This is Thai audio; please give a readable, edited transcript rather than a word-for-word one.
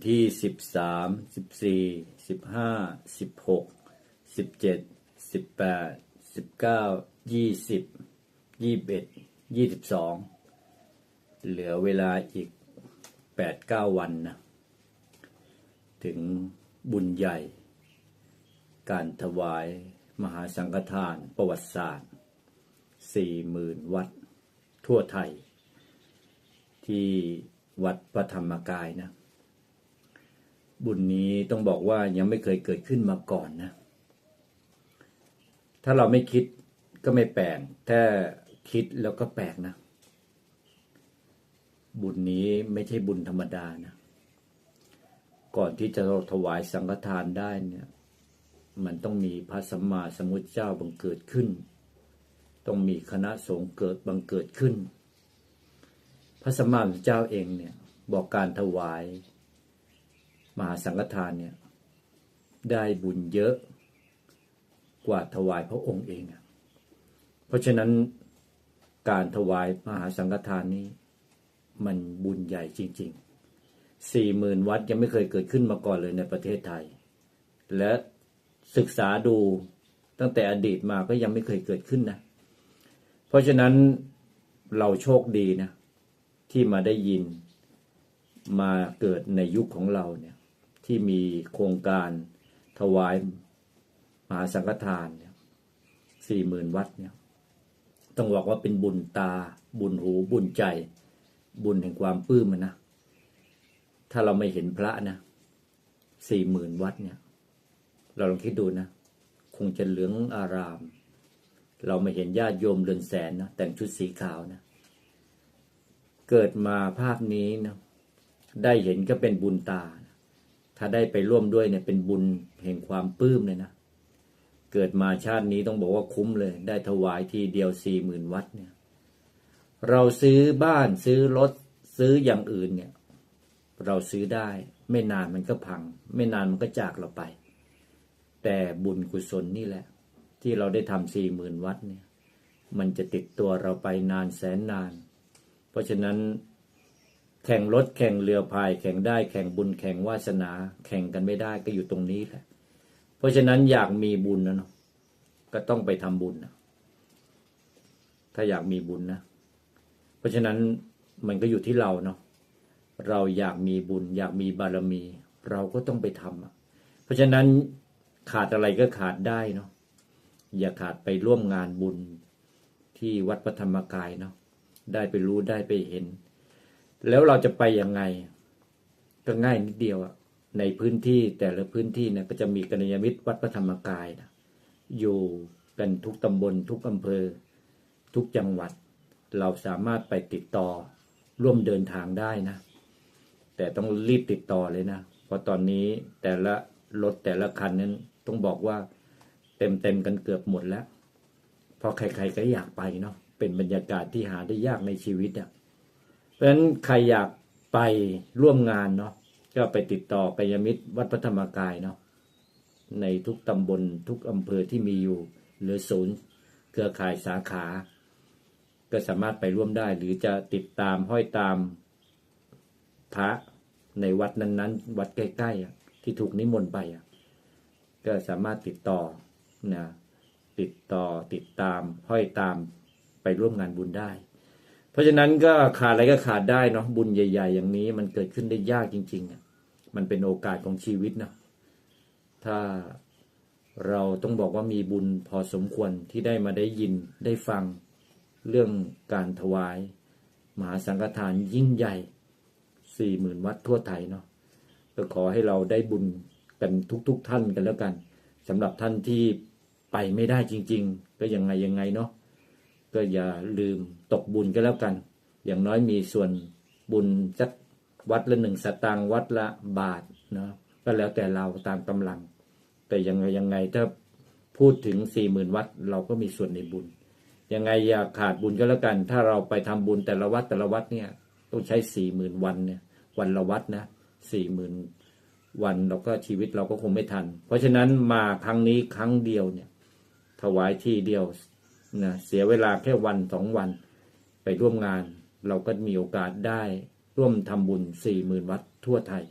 ที่13 14 15 16 17 18 19 20 21 22เหลือเวลาอีก 8-9 วันนะถึงบุญใหญ่การถวายมหาสังฆทานประวัติศาสตร์ 40,000 วัดทั่วไทยที่วัดพระธรรมกายนะบุญนี้ต้องบอกว่ายังไม่เคยเกิดขึ้นมาก่อนนะถ้าเราไม่คิดก็ไม่แปลกถ้าคิดแล้วก็แปลกนะบุญนี้ไม่ใช่บุญธรรมดานะก่อนที่จะถวายสังฆทานได้เนี่ยมันต้องมีพระสัมมาสัมพุทธเจ้าบังเกิดขึ้นต้องมีคณะสงฆ์บังเกิดขึ้นพระสัมมาสัมพุทธเจ้าเองเนี่ยบอกการถวายมหาสังฆทานเนี่ยได้บุญเยอะกว่าถวายพระองค์เองเพราะฉะนั้นการถวายมหาสังฆทานนี้มันบุญใหญ่จริงๆ 40,000 วัดยังไม่เคยเกิดขึ้นมาก่อนเลยในประเทศไทยและศึกษาดูตั้งแต่อดีตมาก็ยังไม่เคยเกิดขึ้นนะเพราะฉะนั้นเราโชคดีนะที่มาได้ยินมาเกิดในยุคของเราเนี่ยที่มีโครงการถวายมหาสังฆทานเนี่ย 40,000 วัดเนี่ยต้องบอกว่าเป็นบุญตาบุญหูบุญใจบุญแห่งความปลื้มนะถ้าเราไม่เห็นพระนะ 40,000 วัดเนี่ยเราลองคิดดูนะคงจะเหลืองอารามเราไม่เห็นญาติโยมเรือนแสนนะแต่งชุดสีขาวนะเกิดมาภาพนี้นะได้เห็นก็เป็นบุญตาถ้าได้ไปร่วมด้วยเนี่ยเป็นบุญแห่งความปลื้มเลยนะเกิดมาชาตินี้ต้องบอกว่าคุ้มเลยได้ถวายทีเดียว 40,000 วัดเนี่ยเราซื้อบ้านซื้อรถซื้ออย่างอื่นเนี่ยเราซื้อได้ไม่นานมันก็พังไม่นานมันก็จากเราไปแต่บุญกุศลนี่แหละที่เราได้ทำ 40,000 วัดเนี่ยมันจะติดตัวเราไปนานแสนนานเพราะฉะนั้นแข่งรถแข่งเรือพายแข่งได้แข่งบุญแข่งวาสนาแข่งกันไม่ได้ก็อยู่ตรงนี้แหละเพราะฉะนั้นอยากมีบุญนะเนาะก็ต้องไปทำบุญนะถ้าอยากมีบุญนะเพราะฉะนั้นมันก็อยู่ที่เราเนาะเราอยากมีบุญอยากมีบารมีเราก็ต้องไปทำเพราะฉะนั้นขาดอะไรก็ขาดได้เนาะอย่าขาดไปร่วมงานบุญที่วัดพระธรรมกายเนาะได้ไปรู้ได้ไปเห็นแล้วเราจะไปยังไงก็ง่ายนิดเดียวในพื้นที่แต่ละพื้นที่เนี่ยก็จะมีกัลยาณมิตรวัดพระธรรมกายนะอยู่กันทุกตำบลทุกอำเภอทุกจังหวัดเราสามารถไปติดต่อร่วมเดินทางได้นะแต่ต้องรีบติดต่อเลยนะเพราะตอนนี้แต่ละรถแต่ละคันนั้นต้องบอกว่าเต็มกันเกือบหมดแล้วเพราะใครๆก็อยากไปเนาะเป็นบรรยากาศที่หาได้ยากในชีวิตเพราะฉะนั้นใครอยากไปร่วมงานเนาะก็ไปติดต่อกัลยาณมิตรวัดพระธรรมกายเนาะในทุกตำบลทุกอำเภอที่มีอยู่หรือศูนย์เครือข่ายสาขาก็สามารถไปร่วมได้หรือจะติดตามห้อยตามพระในวัดนั้นๆวัดใกล้ๆที่ถูกนิมนต์ไปก็สามารถติดต่อนะติดตามห้อยตามไปร่วมงานบุญได้เพราะฉะนั้นก็ขาดอะไรก็ขาดได้เนาะบุญใหญ่ๆอย่างนี้มันเกิดขึ้นได้ยากจริงๆมันเป็นโอกาสของชีวิตนะถ้าเราต้องบอกว่ามีบุญพอสมควรที่ได้มาได้ยินได้ฟังเรื่องการถวายมหาสังฆทานยิ่งใหญ่ 40,000 วัดทั่วไทยเนาะก็ขอให้เราได้บุญกันทุกท่านกันแล้วกันสำหรับท่านที่ไปไม่ได้จริงๆก็ยังไงเนาะก็อย่าลืมตกบุญกันแล้วกันอย่างน้อยมีส่วนบุญสักวัดละ1 สตางค์วัดละบาทเนาะก็แล้วแต่เราตามกำลังแต่ยังไงถ้าพูดถึง 40,000 วัดเราก็มีส่วนในบุญยังไงอย่าขาดบุญก็แล้วกันถ้าเราไปทำบุญแต่ละวัดเนี่ยต้องใช้ 40,000 วันเนี่ยวันละวัดนะ 40,000 วันเราก็ชีวิตเราก็คงไม่ทันเพราะฉะนั้นมาครั้งนี้ครั้งเดียวเนี่ยถวายที่เดียวนะเสียเวลาแค่วัน2 วันไปร่วมงานเราก็มีโอกาสได้ร่วมทำบุญ 40,000 วัดทั่วไทย